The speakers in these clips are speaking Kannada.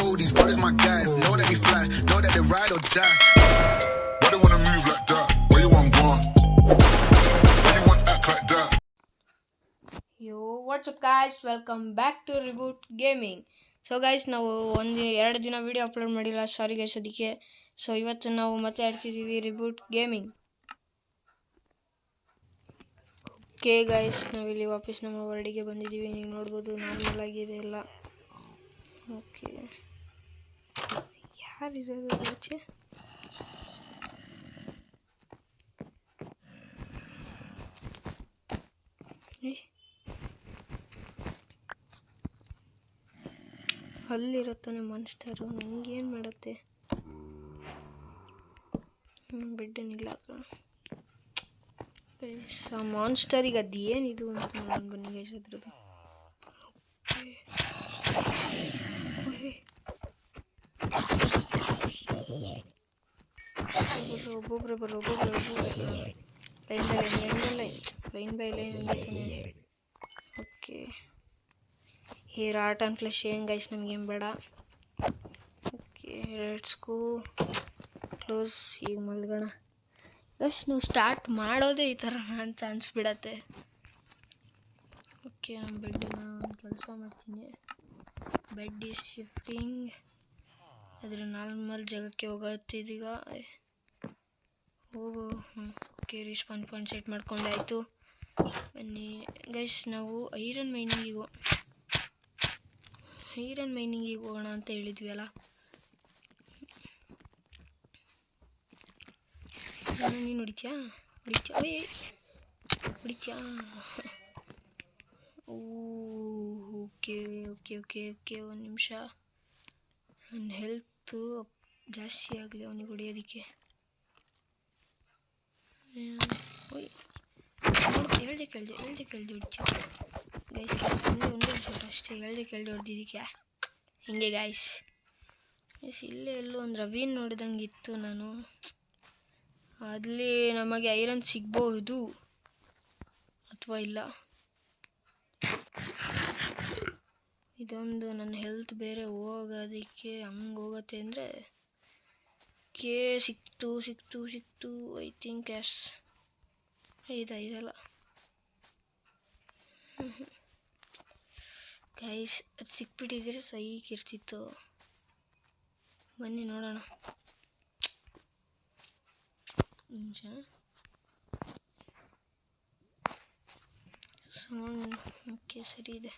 know these brothers my guys. Know that we fly, know that they ride or die. Why they wanna move like that? Where you want gone? Why you want act like that? Yo, what's up guys? Welcome back to Reboot Gaming. So guys ನಾವು 1-2 ದಿನ ವೀಡಿಯೋ ಅಪ್ಲೋಡ್ ಮಾಡಿಲ್ಲ, ಸಾರಿ ಗೈಸ್ ಅದಕ್ಕೆ. ಸೊ ಇವತ್ತು ನಾವು ಮತ್ತೆ ಆಡ್ತಿದ್ದೀವಿ ರಿಬೂಟ್ ಗೇಮಿಂಗ್. ಓಕೆ ಗೈಸ್, ನಾವಿಲ್ಲಿ ವಾಪಸ್ ನಮ್ಮ ವರ್ಡಿಗೆ ಬಂದಿದ್ದೀವಿ. ನೀವು ನೋಡ್ಬೋದು ನಾರ್ಮಲ್ ಆಗಿದೆ ಎಲ್ಲ. ಓಕೆ, ಯಾರಿರೋದು ಆಚೆ? ಅಲ್ಲಿರತ್ತಾನೆ ಮಾನ್ಸ್ಟರು, ನನಗೇನು ಮಾಡುತ್ತೆ? ಬೆಡ್ಡನ್ನಿಲ್ಲ ಆ ಮಾನ್ಸ್ಟರಿಗೆ ಅದು ಏನಿದು ಅಂತ ನಾನು ಬನ್ನಿ ಗೈಸ್ ಅದ್ರದ್ದು. ಒಬ್ಬೊಬ್ರೆ ಬರೋ ಲೈನ್ ಬೈ ಲೈನ್ ಅಂತಾನೆ. Okay, hair art and flesh ಏನು ಗೈಸ್ ನಮಗೇನು ಬೇಡ. Okay, let's go close. ಈಗ ಮಲ್ಗೋಣ ಗೈಸ್. ನೀವು ಸ್ಟಾರ್ಟ್ ಮಾಡೋದೇ ಈ ಥರ ಅಂತ ಅನಿಸ್ಬಿಡತ್ತೆ. ಓಕೆ, ನಮ್ಮ ಬೆಡ್ಡನ್ನ ಒಂದು ಕೆಲಸ ಮಾಡ್ತೀನಿ. Bed is shifting. ಅದರ ನಾರ್ಮಲ್ ಜಾಗಕ್ಕೆ ಹೋಗುತ್ತೆ ಇದೀಗ. ಹೋಗು. ಓಕೆ, ರಿಸ್ಪಾನ್ ಪಾಯಿಂಟ್ ಸೆಟ್ ಮಾಡ್ಕೊಂಡೆ ಆಯಿತು. ಬನ್ನಿ ಗೈಸ್, ನಾವು ಐರನ್ ಮೈನಿಂಗಿಗೆ ಹೋಗೋಣ ಅಂತ ಹೇಳಿದ್ವಿ ಅಲ್ಲ. ನೀನು ಹೊಡಿತ್ಯಾ? ಓಕೆ ಓಕೆ ಓಕೆ ಓಕೆ, ಒಂದು ನಿಮಿಷ. ನನ್ನ ಹೆಲ್ತು ಜಾಸ್ತಿ ಆಗಲಿ ಅವನಿಗೆ ಹೊಡಿಯೋದಕ್ಕೆ. ಹೇಳ್ದೆ ಕೇಳ್ದೆ ಹೊಡಿತ್ಯಾ ಗೈಸ್? ಒಂದೇ ಶಾಟ್ ಅಷ್ಟೇ, ಹೇಳ್ದೆ ಕೇಳ್ದೆ ಹೊಡೆದಿದ್ದಕ್ಕೆ ಹಿಂಗೆ ಗೈಸ್. ಇಲ್ಲೇ ಎಲ್ಲೋ ಒಂದು ರವೀನ್ ನೋಡಿದಂಗಿತ್ತು ನಾನು. ಅಲ್ಲಿ ನಮಗೆ ಐರನ್ ಸಿಗ್ಬಹುದು ಅಥವಾ ಇಲ್ಲ. ಇದೊಂದು ನನ್ನ ಹೆಲ್ತ್ ಬೇರೆ ಹೋಗೋದಕ್ಕೆ ಹಂಗೆ ಹೋಗುತ್ತೆ ಅಂದರೆ. ಕೆ ಸಿಕ್ತು ಐ ಥಿಂಕ್ ಎಸ್. ಇದಲ್ಲ ಗೈಸ್, ಅದು ಸಿಕ್ಬಿಟ್ಟಿದ್ರೆ ಸೈಕಿರ್ತಿತ್ತು. ಬನ್ನಿ ನೋಡೋಣ. ನಿಮಿಷ ಸೌಂಡ್ ಓಕೆ ಸರಿ ಇದೆ.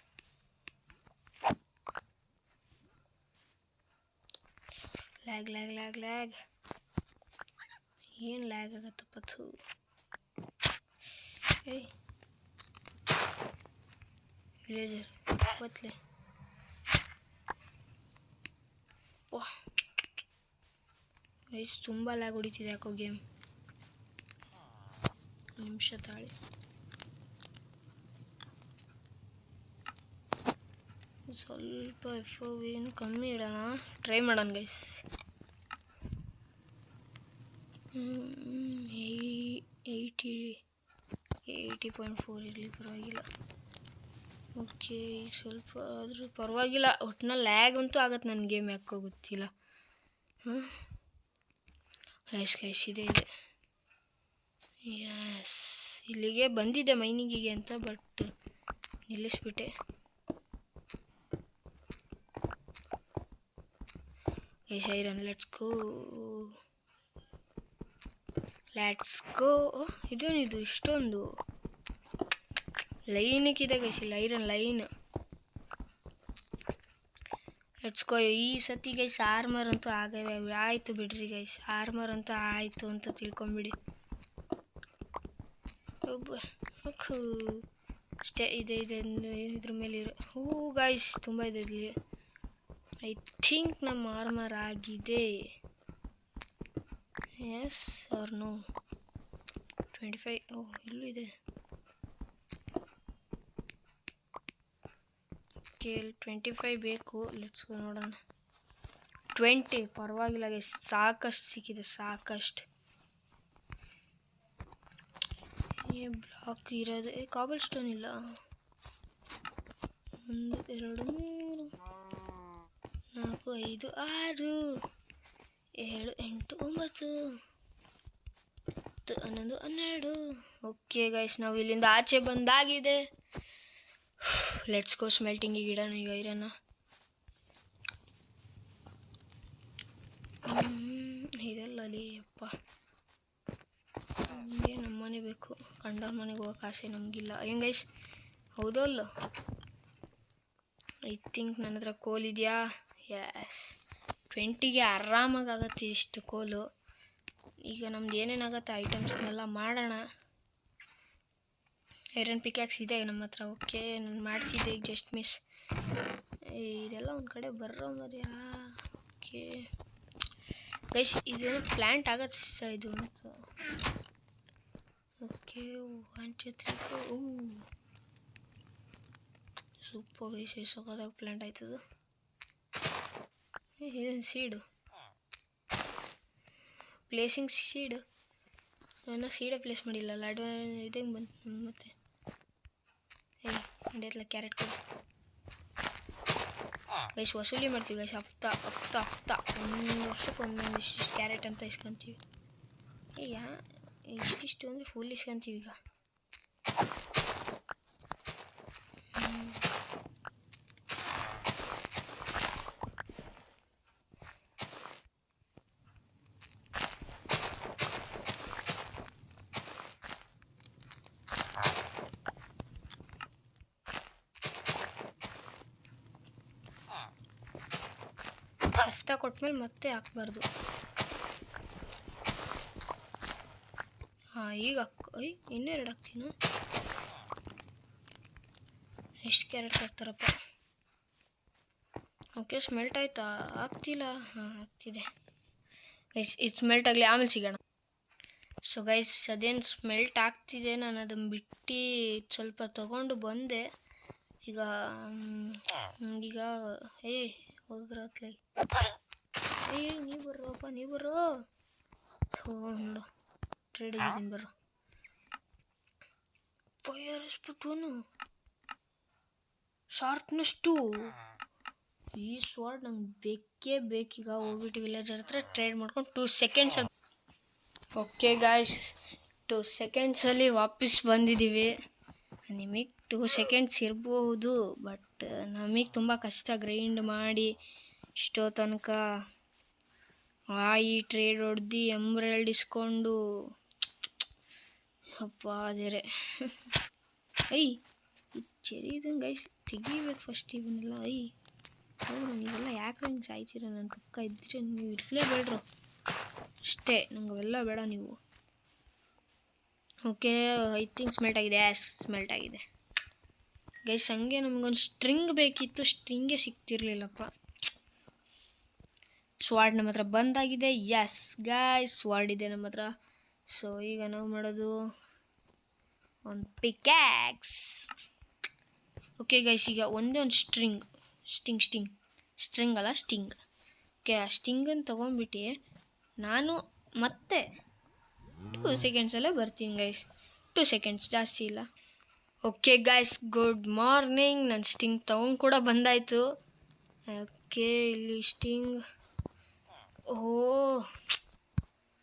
ಲ್ಯಾಗ್ ಏನು ಲ್ಯಾಗ್ ಆಗತ್ತಪ್ಪ? ವಿಲೇಜರ್ ಗೊತ್ತಲೆ. ಗೈಸ್ ತುಂಬ ಲ್ಯಾಗ್ ಹೊಡಿತಿದೆ ಯಾಕೋ ಗೇಮ್. ನಿಮಿಷ ತಾಳಿ. ಸ್ವಲ್ಪ FOV ಕಮ್ಮಿ ಇಡೋಣ, ಟ್ರೈ ಮಾಡೋಣ ಗೈಸ್. 80.4 ಇರಲಿ, ಪರವಾಗಿಲ್ಲ. ಓಕೆ, ಈಗ ಸ್ವಲ್ಪ ಆದರೂ ಪರವಾಗಿಲ್ಲ. ಒಟ್ಟಿನಲ್ಲಿ ಲ್ಯಾಗ್ ಅಂತೂ ಆಗತ್ತೆ ನನ್ನ ಗೇಮ್, ಯಾಕೋ ಗೊತ್ತಿಲ್ಲ. ಗೈಸ್ ಇದೆ. ಯಸ್, ಇಲ್ಲಿಗೆ ಬಂದಿದ್ದೆ ಮೈನಿಂಗಿಗೆ ಅಂತ, ಬಟ್ ನಿಲ್ಲಿಸ್ಬಿಟ್ಟೆ. Guys iron, let's go. ಇದೇನಿದು ಇಷ್ಟೊಂದು ಲೈನಿಕ್ಕಿದೆ ಗೈಸ್ ಇಲ್ಲಿ ಐರನ್ ಲೈನ್. Let's go. ಈ ಸತಿ ಗೈಸ್ ಆರ್ಮರ್ ಅಂತೂ ಆಯಿತು ಬಿಡ್ರಿ ಗೈಸ್. ಆರ್ಮರ್ ಅಂತೂ ಆಯಿತು ಅಂತ ತಿಳ್ಕೊಂಬಿಡಿ. ಅಷ್ಟೇ ಇದೆ ಇದ್ರ ಮೇಲೆ ಗೈಸ್ ತುಂಬ ಇದೆ ಇಲ್ಲಿ. ಐ ಥಿಂಕ್ ನಮ್ಮ ಆರ್ಮರ್ ಆಗಿದೆ. Yes or no? 25. ಇಲ್ಲೂ ಇದೆ. ಓಕೆ, 25 ಬೇಕು. ಲೆಟ್ಸ್ ಗೋ ನೋಡೋಣ. 20 ಪರವಾಗಿಲ್ಲ ಗೈಸ್, ಸಾಕಷ್ಟು ಸಿಕ್ಕಿದೆ, ಸಾಕಷ್ಟು. ಬ್ಲಾಕ್ ಇರೋದು. ಕಾಬಲ್ ಸ್ಟೋನ್ ಇಲ್ಲ. 1 2 3 4 5 6 7 8 9 10 11 12. ಓಕೆ ಗೈಸ್, ನಾವು ಇಲ್ಲಿಂದ ಆಚೆ ಬಂದಾಗಿದೆ. ಲೆಟ್ಸ್ ಗೋ ಸ್ಮೆಲ್ಟಿಂಗಿಗೆ ಇಡೋಣ ಈಗ ಐರನ್ನ. ಇದೆಲ್ಲ ಅಲ್ಲಿ ಅಪ್ಪ, ನಮಗೆ ನಮ್ಮ ಮನೆ ಬೇಕು, ಕಂಡವ್ರ ಮನೆಗೆ ಹೋಗೋಕೆ ಆಸೆ ನಮಗಿಲ್ಲ. ಏನು ಗೈಸ್, ಹೌದಲ್ಲ? ಐ ಥಿಂಕ್ ನನ್ನ ಹತ್ರ ಕೋಲ್ ಇದೆಯಾ? ಎಸ್, 20ಗೆ ಆರಾಮಾಗಿ ಆಗತ್ತೆ ಇಷ್ಟು ಕೋಲು. ಈಗ ನಮ್ದು ಏನೇನಾಗತ್ತೆ ಐಟಮ್ಸ್ನೆಲ್ಲ ಮಾಡೋಣ. ಐರನ್ ಪಿಕ್ಯಾಕ್ಸ್ ಇದೆ ನಮ್ಮ ಹತ್ರ. ಓಕೆ, ನಾನು ಮಾಡ್ತಿದ್ದೆ ಈಗ ಜಸ್ಟ್ ಮಿಸ್. ಇದೆಲ್ಲ ಒಂದು ಕಡೆ ಬರ್ರೋ ಮರ್ಯಾ. ಓಕೆ ಗೈಸ್, ಇದೇನೋ ಪ್ಲ್ಯಾಂಟ್ ಆಗತ್ತೆ ಇದು. ಓಕೆ 1 2 3 4. ಸೂಪರ್ ಗೈಸ್, ಸೋಕಾದಾಗ ಪ್ಲ್ಯಾಂಟ್ ಆಯ್ತದ. ಇದೇನು ಸೀಡು? ಪ್ಲೇಸಿಂಗ್ ಸೀಡು. ನಾನು ಸೀಡೇ ಪ್ಲೇಸ್ ಮಾಡಿಲ್ಲಲ್ಲ. ಇದಂಗೆ ಬಂತು ಮತ್ತೆ. ನಡೆಯತ್ಲ ಕ್ಯಾರೆಟ್ ಕೊಡು ಗೈಸ್. ವಸೂಲಿ ಮಾಡ್ತೀವಿ ಗೈಸ್. ಹಫ್ತಾ ಒಂದೊಂದು ವರ್ಷಕ್ಕೆ ಒಂದೊಂದು ಇಷ್ಟಿಷ್ಟು ಕ್ಯಾರೆಟ್ ಅಂತ ಇಸ್ಕೊಂತೀವಿ. ಇಷ್ಟಿಷ್ಟು ಅಂದರೆ ಫುಲ್ ಇಸ್ಕೊಂತೀವಿ ಈಗ. ಹಫ್ತಾ ಕೊಟ್ಮೇಲೆ ಮತ್ತೆ ಹಾಕ್ಬಾರ್ದು. ಹಾಂ, ಈಗ ಇನ್ನೂ 2 ಹಾಕ್ತೀನ. ಎಷ್ಟು ಕ್ಯಾರೆಟ್ ಹಾಕ್ತಾರಪ್ಪ? ಓಕೆ, ಸ್ಮೆಲ್ಟ್ ಆಯ್ತಾ? ಆಗ್ತಿಲ್ಲ. ಹಾಂ, ಆಗ್ತಿದೆ ಗೈಸ್. ಇದು ಸ್ಮೆಲ್ಟ್ ಆಗಲಿ, ಆಮೇಲೆ ಸಿಗೋಣ. ಸೊ ಗೈಸ್, ಅದೇನು ಸ್ಮೆಲ್ಟ್ ಆಗ್ತಿದೆ. ನಾನು ಅದನ್ನು ಬಿಟ್ಟು ಸ್ವಲ್ಪ ತೊಗೊಂಡು ಬಂದೆ. ಈಗ ಹೋಗ್ರತ್ಲೈ. ನೀವು ಬರ್ರೋಪ್ಪ, ನೀವು ಬರ್ರೋ. ನೋಡು, ಟ್ರೇಡ್ ಆಗಿದ್ದೀನಿ ಬರ್ರೋ. Fire ಎಸ್ಬಿಟ್ಟು sharpness 2. ಈ ಸ್ವಾರ್ಡ್ ನಂಗೆ ಬೇಕೇ ಬೇಕೀಗ. ಹೋಗ್ಬಿಟ್ಟು ವಿಲೇಜರ್ ಹತ್ರ ಟ್ರೇಡ್ ಮಾಡ್ಕೊಂಡು 2 ಸೆಕೆಂಡ್ಸ್. ಓಕೆ ಗಾಯ್ಸ್, 2 ಸೆಕೆಂಡ್ಸಲ್ಲಿ ವಾಪಸ್ ಬಂದಿದ್ದೀವಿ. ನಿಮಗೆ 2 ಸೆಕೆಂಡ್ಸ್ ಇರ್ಬೋದು, ಬಟ್ ನಮಗೆ ತುಂಬ ಕಷ್ಟ ಗ್ರೈಂಡ್ ಮಾಡಿ ಇಷ್ಟೋ ತನಕ ಈ ಟ್ರೇಡ್ ಹೊಡೆದು ಎಂಬ್ರಲ್ಡ್ ಇಸ್ಕೊಂಡು. ಅಪ್ಪ ಅದೇರೆ ಚೆರಿ ಇದನ್ನು ಗೈಸ್ ತೆಗಿಬೇಕು ಫಸ್ಟ್ ಇವನ್ನೆಲ್ಲ. ಹೌದು, ನೀವೆಲ್ಲ ಯಾಕೆ ನಂಗೆ ಸಾಯ್ತೀರ? ನನ್ನ ಪಕ್ಕ ಇದ್ದರೆ ನೀವು ಇರಲೇಬೇಡ್ರು ಅಷ್ಟೇ, ನಂಗೆ ಅವೆಲ್ಲ ಬೇಡ ನೀವು. ಓಕೆ, ಐ ಥಿಂಕ್ ಸ್ಮೆಲ್ಟ್ ಆಗಿದೆ. ಸ್ಮೆಲ್ಟ್ ಆಗಿದೆ ಗೈಸ್. ಹಂಗೆ ನಮಗೊಂದು ಸ್ಟ್ರಿಂಗ್ ಬೇಕಿತ್ತು, ಸ್ಟ್ರಿಂಗೇ ಸಿಗ್ತಿರ್ಲಿಲ್ಲಪ್ಪ. ಸ್ವಾರ್ಡ್ ನಮ್ಮ ಹತ್ರ ಬಂದಾಗಿದೆ. ಎಸ್ ಗಾಯ್ಸ್, ಸ್ವಾರ್ಡ್ ಇದೆ ನಮ್ಮ ಹತ್ರ. ಸೊ ಈಗ ನಾವು ಮಾಡೋದು ಒಂದು ಪಿಕ್ಯಾಕ್ಸ್. ಓಕೆ ಗೈಸ್, ಈಗ ಒಂದೇ ಒಂದು ಸ್ಟ್ರಿಂಗ್ ಅಲ್ಲ ಸ್ಟಿಂಗ್. ಓಕೆ, ಆ ಸ್ಟಿಂಗನ್ನು ತೊಗೊಂಡ್ಬಿಟ್ಟು ನಾನು ಮತ್ತೆ 2 ಸೆಕೆಂಡ್ಸಲ್ಲೇ ಬರ್ತೀನಿ ಗೈಸ್. 2 ಸೆಕೆಂಡ್ಸ್, ಜಾಸ್ತಿ ಇಲ್ಲ. Okay guys, good morning. ನನ್ನ ಸ್ಟಿಂಗ್ ತೊಗೊಂಡು ಕೂಡ ಬಂದಾಯಿತು. ಓಕೆ, ಇಲ್ಲಿ ಸ್ಟಿಂಗ್.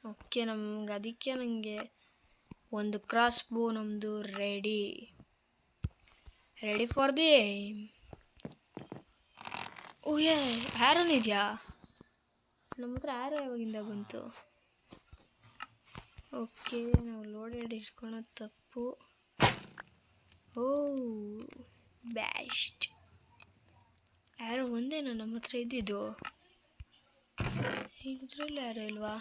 ಓಕೆ, ಅದಕ್ಕೆ ನನಗೆ ಒಂದು ಕ್ರಾಸ್ ಬೋ ನಮ್ಮದು ರೆಡಿ ಫಾರ್ ದಿ ಏಮ್. ಆ್ಯರನ್ ಇದೆಯಾ ನಮ್ಮ ಹತ್ರ? ಆ್ಯರೋ ಯಾವಾಗಿಂದ ಬಂತು? ಓಕೆ, ನಾವು ಲೋಡೆಡ್ ಇಟ್ಕೊಳೋದು ತಪ್ಪು. ಬ್ಯಾಸ್ಟ್. ಆ್ಯರೋ ಒಂದೇನಾ ನಮ್ಮ ಹತ್ರ ಇದ್ದಿದ್ದು? ಇದರಲ್ಲಿ ಆ್ಯರೋ ಇಲ್ವಾ?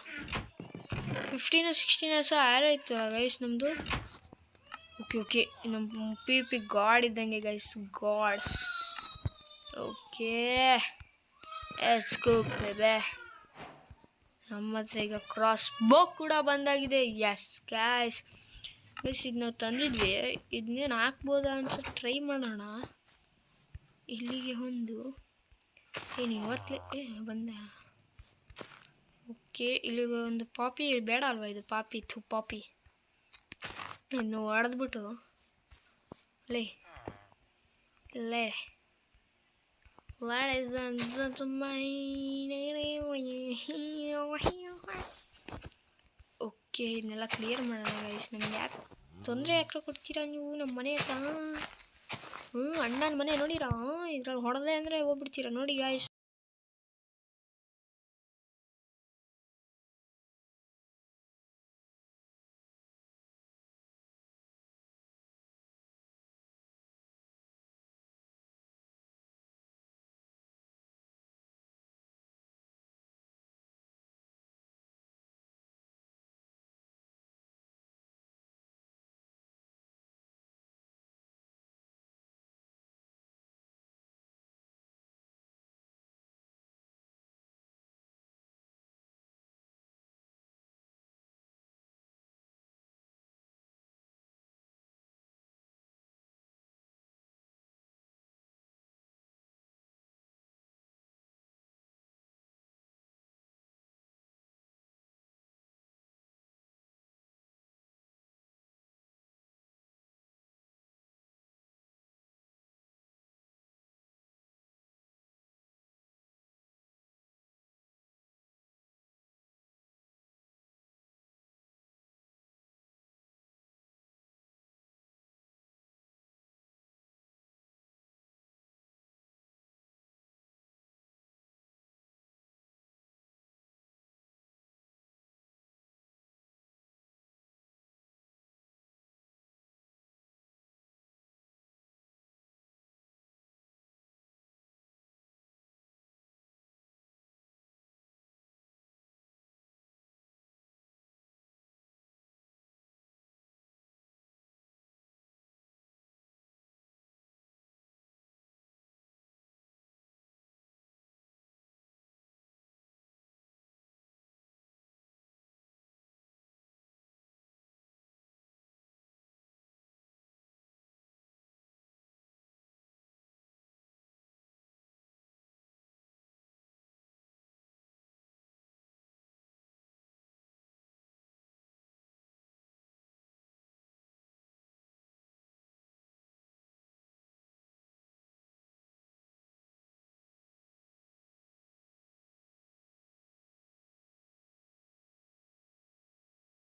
15 16 ಆ್ಯರೋ ಇತ್ತು ಗೈಸ್ ನಮ್ಮದು. ಓಕೆ, ನಮ್ಮ ಪಿ ಗಾಡ್ ಇದ್ದಂಗೆ ಗೈಸ್, ಗಾಡ್. ಓಕೆ, ಬೇಬೆ. ನಮ್ಮ ಹತ್ರ ಈಗ ಕ್ರಾಸ್ ಬೋ ಕೂಡ ಬಂದಾಗಿದೆ. ಎಸ್ ಗೈಸ್, ಇದು ನಾವು ತಂದಿದ್ವಿ. ಇದನ್ನೇನು ಹಾಕ್ಬೋದಾ ಅಂತ ಟ್ರೈ ಮಾಡೋಣ. ಇಲ್ಲಿಗೆ ಒಂದು ಇವತ್ತಲೇ ಬಂದ. ಓಕೆ, ಇಲ್ಲಿಗೆ ಒಂದು ಪಾಪಿ ಬೇಡ ಅಲ್ವಾ? ಇದು ಪಾಪಿ ಇದನ್ನು ಹೊಡೆದ್ಬಿಟ್ಟು ಲೇ Ladies and gentlemen, ಓಕೆ ಇದನ್ನೆಲ್ಲ ಕ್ಲಿಯರ್ ಮಾಡೋಣ ಗೈಸ್. ನಮ್ಗೆ ಯಾಕೆ ತೊಂದರೆ ಯಾಕೆ ಕೊಡ್ತೀರಾ ನೀವು ನಮ್ಮ ಮನೆ ಹತ್ರ? ಅಣ್ಣನ ಮನೆ ನೋಡಿರಾ? ಇದ್ರಲ್ಲಿ ಹೊಡೆದೆ ಅಂದರೆ ಹೋಗ್ಬಿಡ್ತೀರಾ ನೋಡಿ ಗೈಸ್.